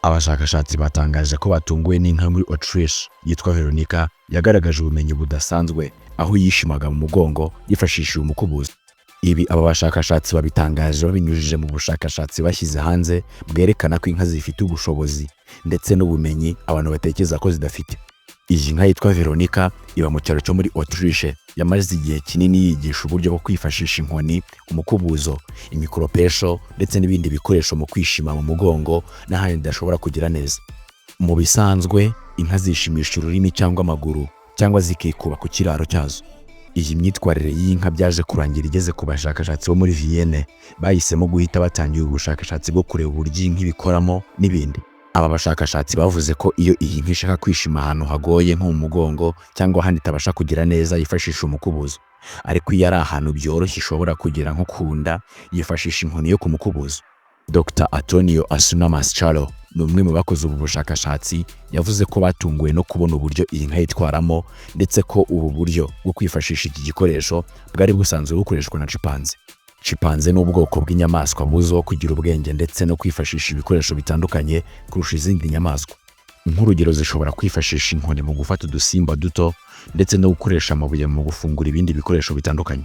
Abashakashatsi batangaje ko batunguwe n'inka muri Autriche yitwa Veronica yagaragaje ubumenyi budasanzwe aho yishimaga mu mugongo yifashishije umukubuzo. Ibi aba bashakashatsi babitangaje babinyujije mu bushakashatsi bashyize hanze bwerekana ko inka zifite ubushobozi ndetse n'ubumenyi abantu batekereza ko zidafite. Iyi nka yitwa Veronica iba mu cyaro cyo muri Autriche, yamaze igihe kinini yigisha uburyo bwo kwifashisha inkoni, umukubuzo, imikoropesho ndetse n'ibindi bikoresho mu kwishima mu mugongo n'ahandi idashobora kugira neza. Mu bisanzwe inka zishimisha ururimi cyangwa amaguru cyangwa zikikuba ku kiraro cyazo. Iyi myitwarire y'inka byaje kurangira igeze ku bashakashatsi bo muri Vienne bahisemo guhita batangira ubushakashatsi bwo kureba uburyo inka ibikoramo n'ibindi. Aba bashakashatsi bavuze ko iyo iyi nka ishaka kwishima ahantu hagoye nko mu mugongo cyangwa ahandi itabasha kugira neza yifashisha umukubuzo, ariko iyo ari ahantu byoroshye ishobora kugera nko kunda yifashisha inkoni yo ku mukubuzo. Dr. Antonio Mascialo ni umwe mu bakoze ubu bushakashatsi, yavuze ko batunguwe no kubona uburyo iyi nka yitwaramo ndetse ko ubu buryo bwo kwifashisha iki gikoresho bwari busanzwe bukoreshwa na chimpanzee. Chimpanzee ni ubwoko bw'inyamaswa buzwiho kugira ubwenge ndetse no kwifashisha ibikoresho bitandukanye kurusha izindi nyamaswa. Nk'urugero, zishobora kwifashisha inkoni mu gufata udusimba duto ndetse no gukoresha amabuye mu gufungura ibindi bikoresho bitandukanye.